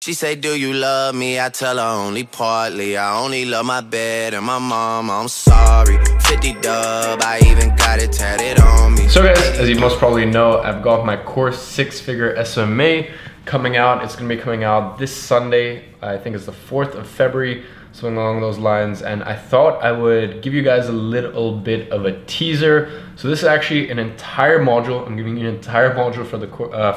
She say, do you love me? I tell her only partly. I only love my bed and my mom. I'm sorry. 50 dub, I even got it tatted on me. So guys, as you most probably know, I've got my course 6-figure SMMA coming out. It's going to be coming out this Sunday. I think it's the 4th of February, something along those lines. And I thought I would give you guys a little bit of a teaser. So this is actually an entire module. I'm giving you an entire module for the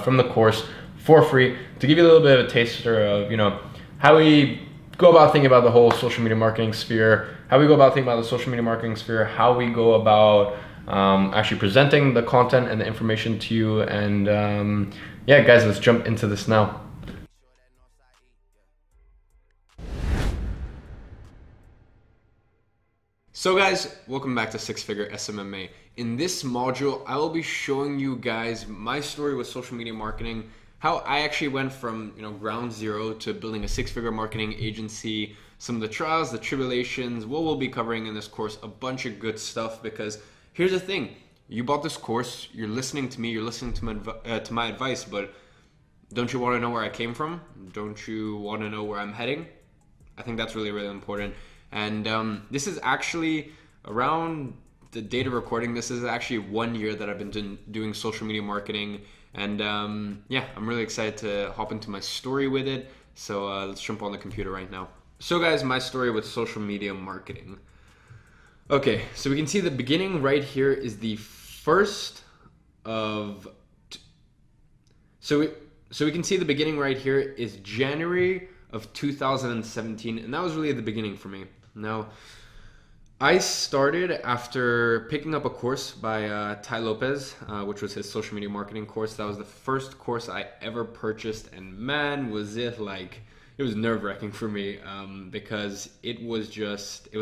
from the course for free to give you a little bit of a taster of, you know, how we go about thinking about the whole social media marketing sphere, how we go about thinking about the social media marketing sphere, how we go about actually presenting the content and the information to you. And yeah, guys, let's jump into this now. So guys, welcome back to 6-figure SMMA. In this module, I will be showing you guys my story with social media marketing, how I actually went from, you know, ground zero to building a 6-figure marketing agency, some of the trials, the tribulations, what we'll be covering in this course, a bunch of good stuff. Because here's the thing, you bought this course, you're listening to me, you're listening to my advice, but don't you want to know where I came from? Don't you want to know where I'm heading? I think that's really, really important. And this is actually around the date of recording. This is actually 1 year that I've been doing social media marketing. And yeah, I'm really excited to hop into my story with it. So let's jump on the computer right now. So guys, my story with social media marketing. Okay, so we can see the beginning right here is the first of... So we can see the beginning right here is January of 2017. And that was really the beginning for me. Now, I started after picking up a course by Ty Lopez, which was his social media marketing course. That was the first course I ever purchased, and man, was it like, it was nerve-wracking for me because it was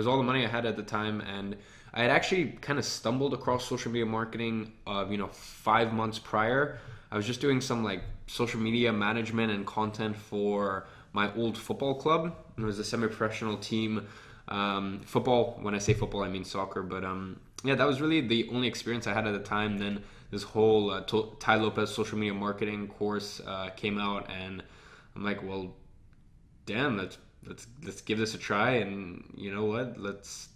all the money I had at the time, and I had actually kind of stumbled across social media marketing, 5 months prior. I was just doing some like social media management and content for my old football club. It was a semi-professional team. Football, when I say football, I mean soccer, but yeah, that was really the only experience I had at the time. Then this whole Ty Lopez social media marketing course came out, and I'm like, well, damn, let's give this a try. And you know what, let's,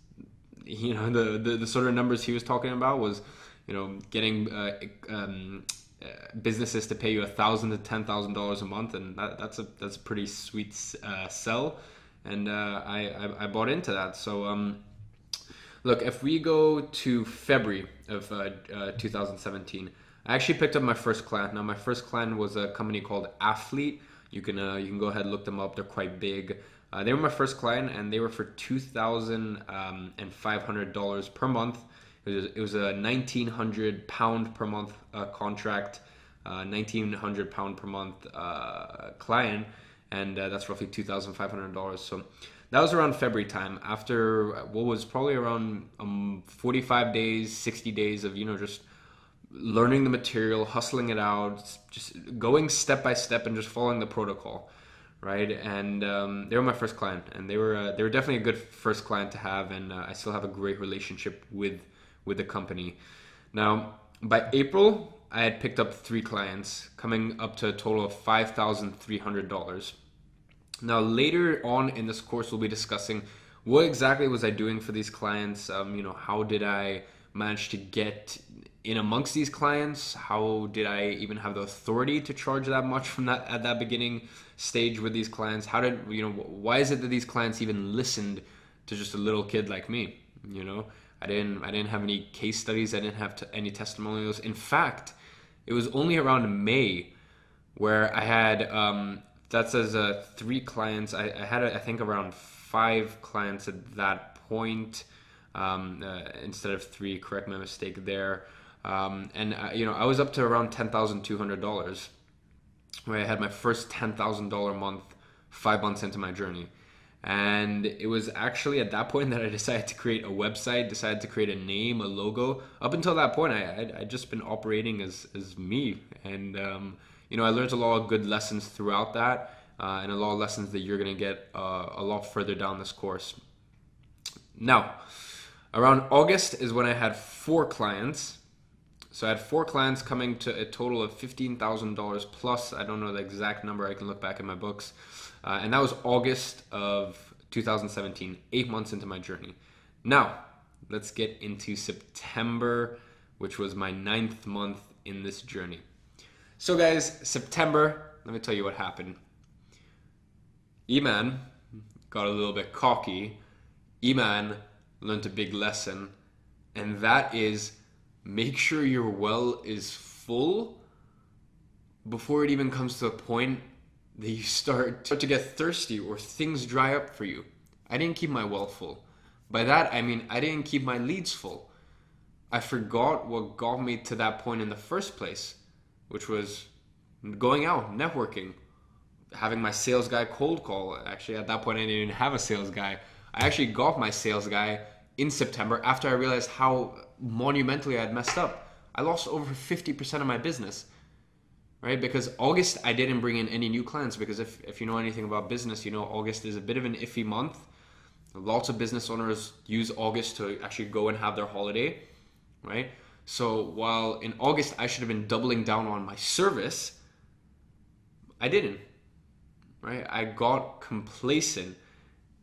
you know, the sort of numbers he was talking about was, you know, getting businesses to pay you $1,000 to $10,000 a month, and that's a pretty sweet sell. And I bought into that. So look, if we go to February of 2017, I actually picked up my first client. Now, my first client was a company called Athlete. You can go ahead and look them up. They're quite big. They were my first client, and they were for $2,500 per month. It was a £1,900 per month contract, £1,900 per month client. And that's roughly $2,500. So that was around February time, after what was probably around 45 days, 60 days of, you know, just learning the material, hustling it out, just going step by step and just following the protocol, right? And they were my first client, and they were definitely a good first client to have, and I still have a great relationship with the company. Now, by April, I had picked up 3 clients, coming up to a total of $5,300. Now, later on in this course, we'll be discussing what exactly was I doing for these clients. You know, how did I manage to get in amongst these clients? How did I even have the authority to charge that much from at that beginning stage with these clients? How did, you know, why is it that these clients even listened to just a little kid like me? You know, I didn't have any case studies. I didn't have any testimonials. In fact, it was only around May where I had, that says 3 clients. I had, I think, around 5 clients at that point, instead of 3, correct my mistake there. And you know, I was up to around $10,200, where I had my first $10,000 month 5 months into my journey. And it was actually at that point that I decided to create a website, decided to create a name, a logo. Up until that point, I'd just been operating as me. And, you know, I learned a lot of good lessons throughout that, and a lot of lessons that you're going to get a lot further down this course. Now, around August is when I had 4 clients. So I had 4 clients coming to a total of $15,000 plus. I don't know the exact number. I can look back in my books. And that was August of 2017, 8 months into my journey. Now, let's get into September, which was my 9th month in this journey. So guys, September, let me tell you what happened. Iman got a little bit cocky. Iman learned a big lesson, and that is make sure your well is full before it even comes to a point that you start to get thirsty or things dry up for you. I didn't keep my well full. By that, I mean I didn't keep my leads full. I forgot what got me to that point in the first place, which was going out, networking, having my sales guy cold call. Actually, at that point, I didn't even have a sales guy. I actually got my sales guy in September after I realized how monumentally I had messed up. I lost over 50% of my business, right? Because August, I didn't bring in any new clients, because if you know anything about business, you know August is a bit of an iffy month. Lots of business owners use August to actually go and have their holiday, right? So while in August, I should have been doubling down on my service, I didn't, right? I got complacent.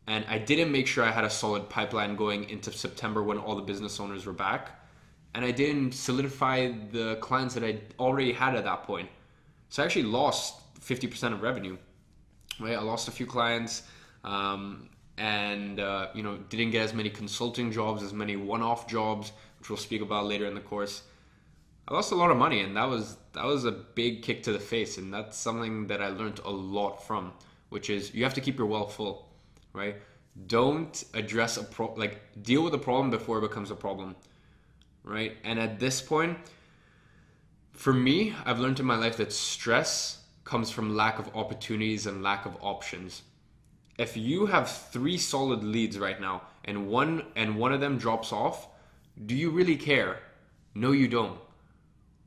And I didn't make sure I had a solid pipeline going into September when all the business owners were back. And I didn't solidify the clients that I already had at that point. So I actually lost 50% of revenue, right? I lost a few clients and didn't get as many consulting jobs, as many one-off jobs, which we'll speak about later in the course. I lost a lot of money, and that was a big kick to the face. And that's something that I learned a lot from, which is you have to keep your well full. Right? Don't address deal with a problem before it becomes a problem, right? And at this point, for me, I've learned in my life that stress comes from lack of opportunities and lack of options. If you have 3 solid leads right now and one of them drops off, do you really care? No, you don't.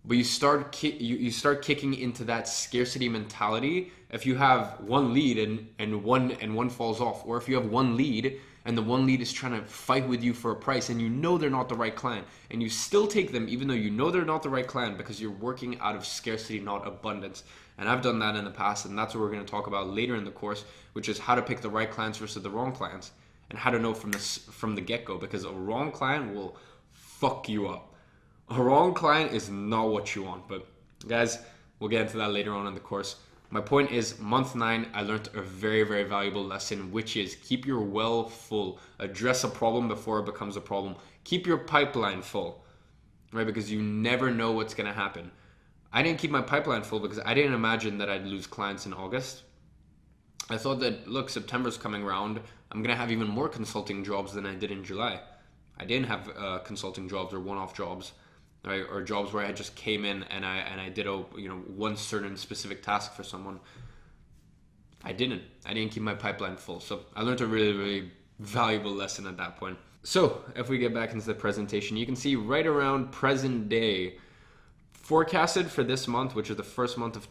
But you start kicking into that scarcity mentality if you have 1 lead and one falls off, or if you have 1 lead and the 1 lead is trying to fight with you for a price and you know they're not the right client, and you still take them even though you know they're not the right client because you're working out of scarcity, not abundance. And I've done that in the past, and that's what we're going to talk about later in the course, which is how to pick the right clients versus the wrong clients, and how to know from the get-go, because a wrong client will fuck you up. A wrong client is not what you want. But guys, we'll get into that later on in the course. My point is, month 9, I learned a very, very valuable lesson, which is keep your well full. Address a problem before it becomes a problem. Keep your pipeline full, right? Because you never know what's going to happen. I didn't keep my pipeline full because I didn't imagine that I'd lose clients in August. I thought that, look, September's coming around. I'm going to have even more consulting jobs than I did in July. I didn't have consulting jobs or one-off jobs. Right, or jobs where I just came in and I did one certain specific task for someone. I didn't keep my pipeline full. So I learned a really, really valuable lesson at that point. So if we get back into the presentation, you can see right around present day, forecasted for this month, which is the first month of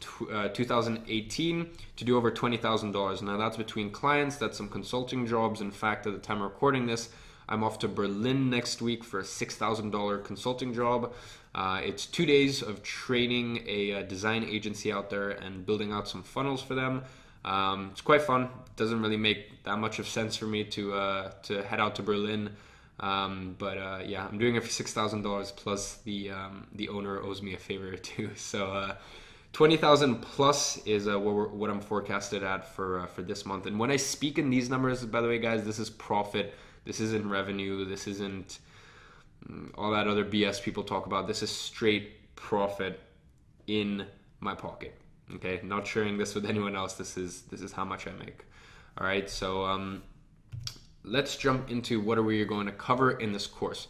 2018, to do over $20,000. Now that's between clients, that's some consulting jobs. In fact, at the time of recording this, I'm off to Berlin next week for a $6,000 consulting job. It's 2 days of training a design agency out there and building out some funnels for them. It's quite fun. It doesn't really make that much of sense for me to head out to Berlin. But yeah, I'm doing it for $6,000 plus the owner owes me a favor or two. So 20,000 plus is what I'm forecasted at for this month. And when I speak in these numbers, by the way, guys, this is profit. This isn't revenue. This isn't all that other BS people talk about. This is straight profit in my pocket. Okay, not sharing this with anyone else. This is how much I make. All right, so let's jump into what are we going to cover in this course.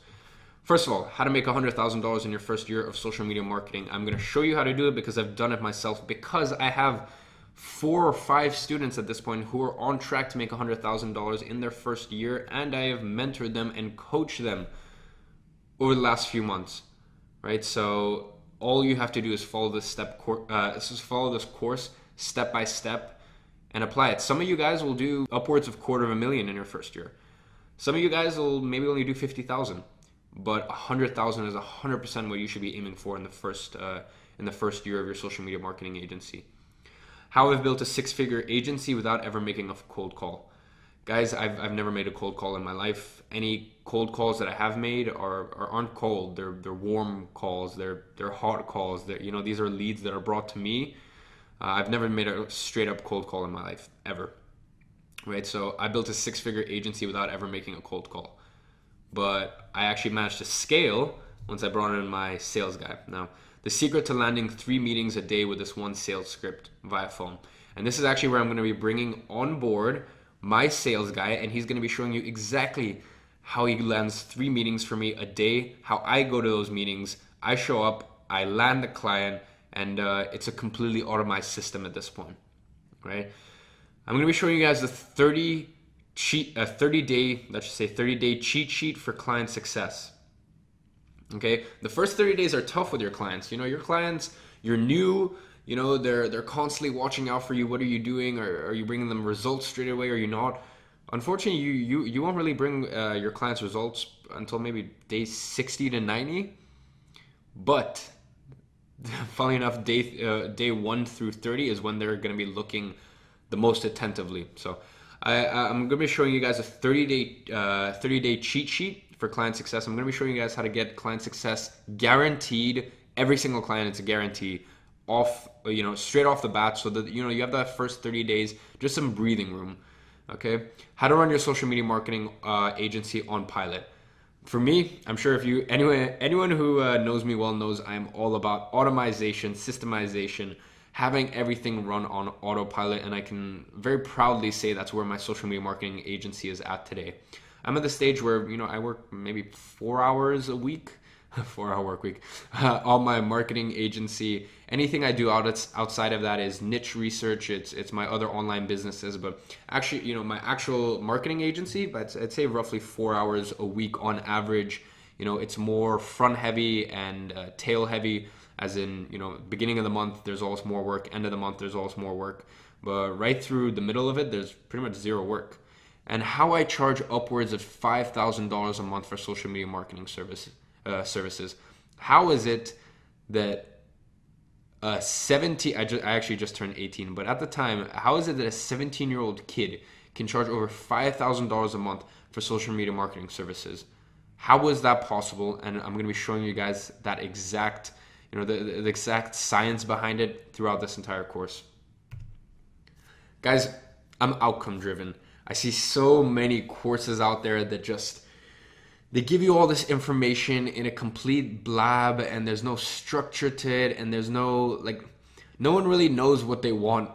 First of all, how to make $100,000 in your first year of social media marketing. I'm going to show you how to do it because I've done it myself, because I have 4 or 5 students at this point who are on track to make $100,000 in their first year, and I have mentored them and coached them over the last few months, right? So all you have to do is follow this course step by step and apply it. Some of you guys will do upwards of $250,000 in your first year. Some of you guys will maybe only do 50,000. but 100,000 is 100% what you should be aiming for in the first year of your social media marketing agency. How I've built a six-figure agency without ever making a cold call. Guys, I've never made a cold call in my life. Any cold calls that I have made aren't cold. They're warm calls. They're hot calls. These are leads that are brought to me. I've never made a straight up cold call in my life ever. Right? So I built a six-figure agency without ever making a cold call. But I actually managed to scale once I brought in my sales guy. Now, the secret to landing 3 meetings a day with this one sales script via phone. And this is actually where I'm going to be bringing on board my sales guy, and he's going to be showing you exactly how he lands 3 meetings for me a day, how I go to those meetings. I show up, I land the client, and it's a completely automated system at this point, right? I'm going to be showing you guys the 30-day cheat sheet for client success. Okay, the first 30 days are tough with your clients. Your clients, you're new. They're constantly watching out for you. What are you doing? Are you bringing them results straight away? Or are you not? Unfortunately, you won't really bring your clients results until maybe day 60 to 90. But funnily enough, day 1 through 30 is when they're going to be looking the most attentively. So I'm going to be showing you guys a 30-day cheat sheet for client success. I'm going to be showing you guys how to get client success guaranteed. Every single client, it's a guarantee off, straight off the bat, so that you have that first 30 days, just some breathing room. Okay, how to run your social media marketing agency on pilot. For me, I'm sure anyone who knows me well knows I'm all about automation, systemization, having everything run on autopilot, and I can very proudly say that's where my social media marketing agency is at today. I'm at the stage where I work maybe 4 hours a week, 4-hour work week, on my marketing agency. Anything I do outside of that is niche research. It's my other online businesses, but actually, my actual marketing agency, but I'd say roughly 4 hours a week on average. It's more front heavy and tail heavy, as in, beginning of the month, there's always more work. End of the month, there's always more work. But right through the middle of it, there's pretty much zero work. And how I charge upwards of $5,000 a month for social media marketing services. How is it that I actually just turned 18, but at the time, how is it that a 17-year-old kid can charge over $5,000 a month for social media marketing services? How was that possible? And I'm going to be showing you guys that exact, the exact science behind it throughout this entire course. Guys, I'm outcome driven. I see so many courses out there that they give you all this information in a complete blab, and there's no structure to it, and there's no one really knows what they want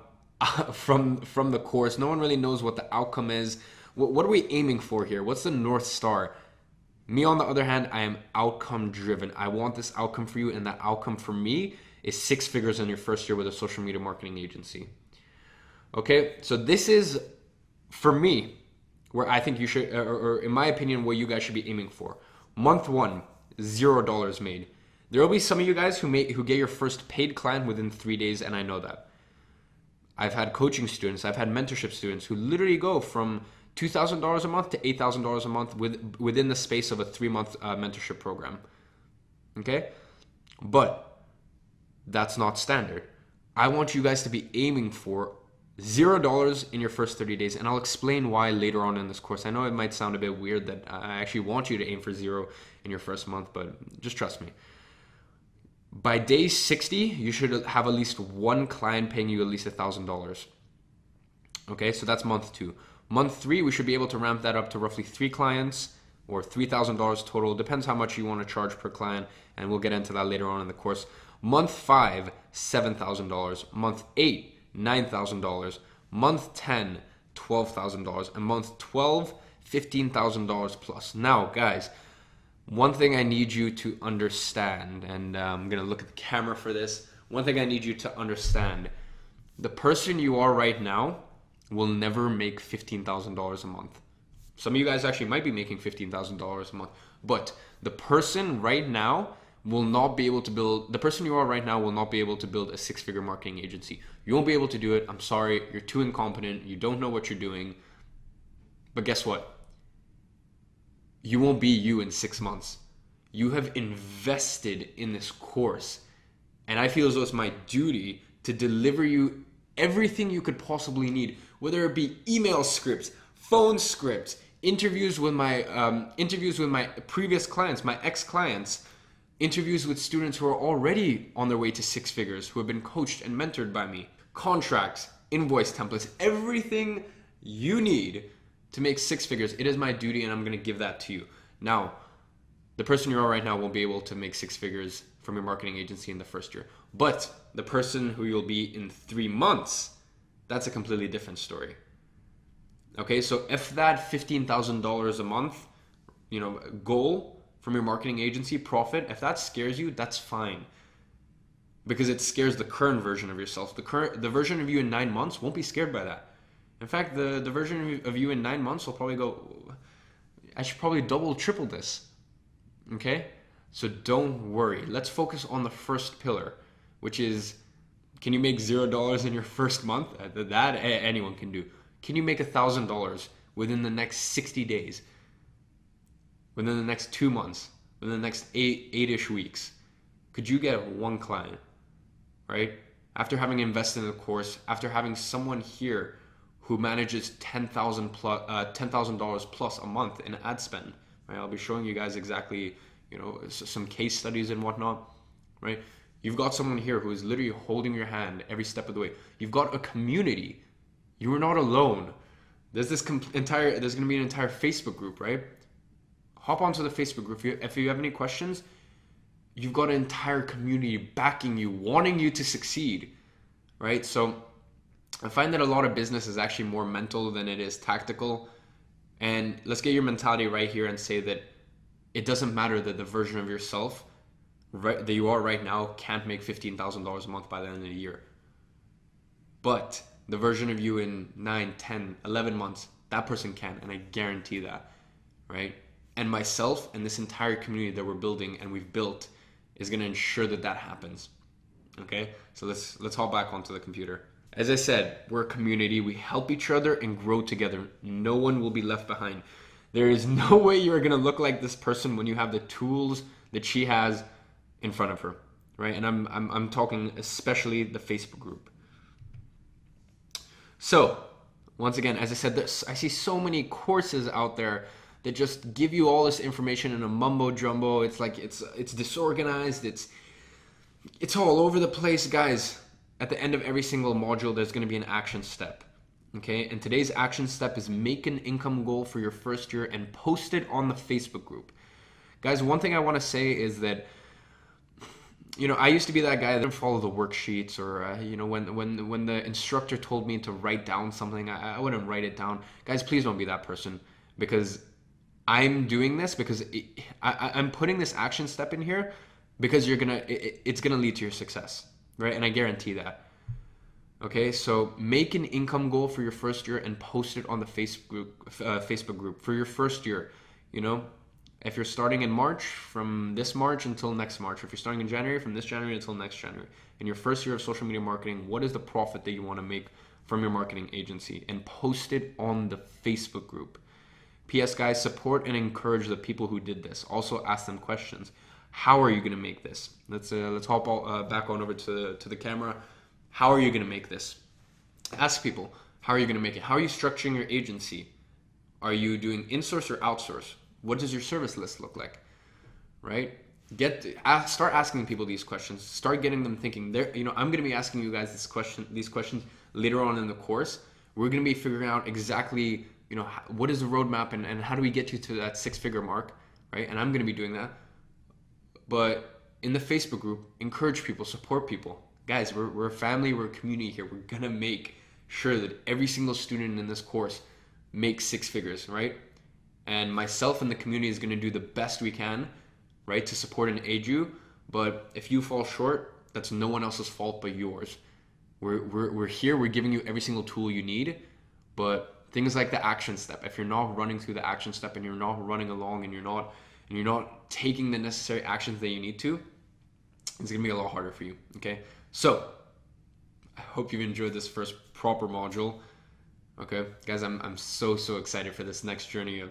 from the course. No one really knows what the outcome is. What are we aiming for here? What's the North Star? Me, on the other hand, I am outcome driven. I want this outcome for you, and that outcome for me is 6 figures in your first year with a social media marketing agency. Okay, so this is, for me, where I think you should, or in my opinion, what you guys should be aiming for. Month 1, $0 made. There will be some of you guys who get your first paid client within 3 days, and I know that. I've had coaching students, I've had mentorship students who literally go from $2,000 a month to $8,000 a month within the space of a 3-month mentorship program. Okay? But that's not standard. I want you guys to be aiming for $0 in your first 30 days, and I'll explain why later on in this course. I know it might sound a bit weird that I actually want you to aim for 0 in your first month, but just trust me. By day 60, you should have at least one client paying you at least $1,000. Okay, so that's month 2. Month 3, we should be able to ramp that up to roughly 3 clients or $3,000 total. Depends how much you want to charge per client, and we'll get into that later on in the course. Month 5, $7,000. Month 8, $9,000. Month 10, $12,000. And month 12, $15,000 plus. Now, guys, one thing I need you to understand, and I'm going to look at the camera for this. One thing I need you to understand, the person you are right now will never make $15,000 a month. Some of you guys actually might be making $15,000 a month, but the person right now will not be able to build, the person you are right now will not be able to build a 6-figure marketing agency. You won't be able to do it. I'm sorry, you're too incompetent. You don't know what you're doing. But guess what? You won't be you in 6 months. You have invested in this course. And I feel as though it's my duty to deliver you everything you could possibly need, whether it be email scripts, phone scripts, interviews with my previous clients, my ex-clients, interviews with students who are already on their way to six figures, who have been coached and mentored by me, contracts, invoice templates, everything you need to make six figures. It is my duty, and I'm going to give that to you. Now, the person you are right now won't be able to make six figures from your marketing agency in the first year. But the person who you'll be in 3 months, that's a completely different story. Okay, so if that $15,000 a month, goal from your marketing agency profit, if that scares you, that's fine. Because it scares the current version of yourself. The version of you in 9 months won't be scared by that. In fact, the version of you in 9 months will probably go, I should probably double, triple this. Okay? So don't worry. Let's focus on the first pillar, which is, can you make $0 in your first month? That anyone can do. Can you make $1,000 within the next 60 days? Within the next 2 months? Within the next eight-ish weeks? Could you get one client, right? After having invested in the course, after having someone here who manages $10,000 plus a month in ad spend, right? I'll be showing you guys exactly, some case studies and whatnot, right? You've got someone here who is literally holding your hand every step of the way. You've got a community. You are not alone. There's going to be an entire Facebook group, right? Hop onto the Facebook group. If you have any questions, you've got an entire community backing you, wanting you to succeed, right? So I find that a lot of business is actually more mental than it is tactical. And let's get your mentality right here and say that it doesn't matter that the version of yourself that you are right now can't make $15,000 a month by the end of the year. But the version of you in 9, 10, 11 months, that person can, and I guarantee that, right? And myself and this entire community that we're building and we've built is going to ensure that that happens. Okay? So let's hop back onto the computer. As I said, we're a community. We help each other and grow together. No one will be left behind. There is no way you're going to look like this person when you have the tools that she has in front of her, right? And I'm talking especially the Facebook group. So, once again, as I said, I see so many courses out there that just give you all this information in a mumbo jumbo. It's like it's disorganized. It's all over the place, guys. At the end of every single module, there's going to be an action step. Okay, and today's action step is make an income goal for your first year and post it on the Facebook group. Guys, one thing I want to say is that, I used to be that guy that didn't follow the worksheets, or when the instructor told me to write down something, I wouldn't write it down. Guys, please don't be that person, because I'm doing this because I'm putting this action step in here because it's gonna lead to your success, right? And I guarantee that. Okay, so make an income goal for your first year and post it on the Facebook group for your first year. If you're starting in March, from this March until next March. If you're starting in January, from this January until next January. In your first year of social media marketing, what is the profit that you want to make from your marketing agency? And post it on the Facebook group. P.S. guys, support and encourage the people who did this. Also ask them questions. How are you going to make this? Let's hop back on over to the camera. How are you going to make this? Ask people, how are you going to make it? How are you structuring your agency? Are you doing in-source or outsource? What does your service list look like? Right? Start asking people these questions. Start getting them thinking. I'm going to be asking you guys these questions later on in the course. We're going to be figuring out exactly, what is the roadmap and how do we get you to that six-figure mark, right? And I'm going to be doing that. But in the Facebook group, encourage people, support people. Guys, we're a family, we're a community here. We're going to make sure that every single student in this course makes six figures, right? And myself and the community is going to do the best we can, right, to support and aid you. But if you fall short, that's no one else's fault but yours. We're here, we're giving you every single tool you need, but things like the action step, if you're not running through the action step and you're not running along and you're not taking the necessary actions that you need to, it's going to be a lot harder for you, okay? So, I hope you've enjoyed this first proper module. Okay, guys, I'm so excited for this next journey of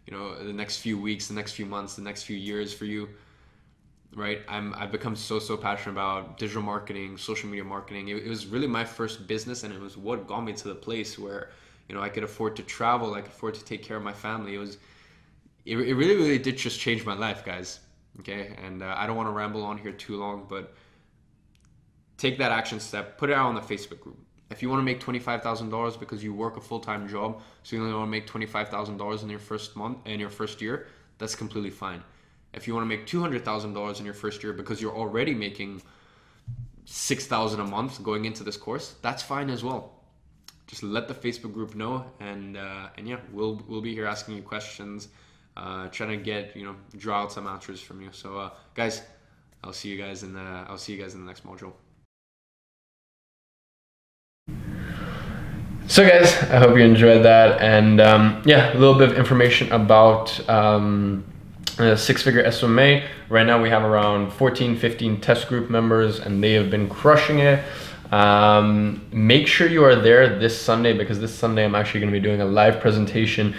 you know, the next few weeks, the next few months, the next few years for you, right? I've become so passionate about digital marketing, social media marketing. It was really my first business, and it was what got me to the place where, you know, I could afford to travel, I could afford to take care of my family. It really did just change my life, guys. Okay, and I don't want to ramble on here too long, but take that action step, put it out on the Facebook group. If you want to make $25,000 because you work a full-time job, so you only want to make $25,000 in your first month, in your first year, that's completely fine. If you want to make $200,000 in your first year because you're already making $6,000 a month going into this course, that's fine as well. Just let the Facebook group know, and yeah, we'll be here asking you questions, trying to get, you know, draw out some answers from you. So guys, I'll see you guys in the next module. So guys, I hope you enjoyed that, and yeah, a little bit of information about six-figure SMMA. Right now we have around 14-15 test group members, and they have been crushing it. Make sure you are there this Sunday, because this Sunday I'm actually going to be doing a live presentation,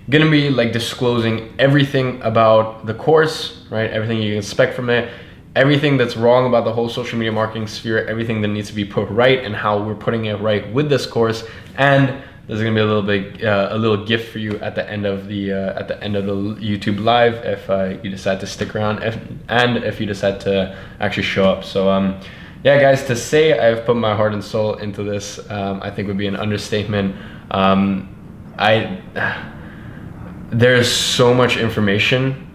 going to be like disclosing everything about the course, right? Everything you can expect from it, everything that's wrong about the whole social media marketing sphere, everything that needs to be put right, and how we're putting it right with this course. And there's gonna be a little gift for you at the end of the YouTube live if you decide to stick around, and if you decide to actually show up. So yeah, guys, to say I've put my heart and soul into this, I think would be an understatement. There's so much information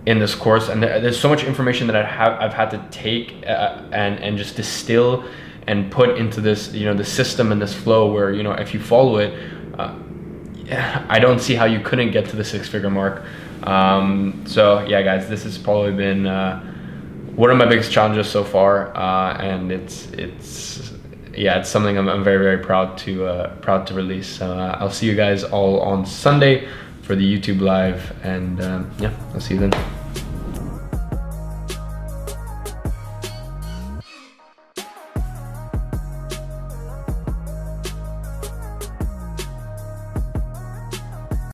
in this course, and there's so much information that I've had to take and just distill and put into this, you know, the system and this flow where, you know, if you follow it, I don't see how you couldn't get to the six-figure mark. So yeah, guys, this has probably been one of my biggest challenges so far, and it's something I'm very proud to release. So I'll see you guys all on Sunday for the YouTube live, and yeah, I'll see you then.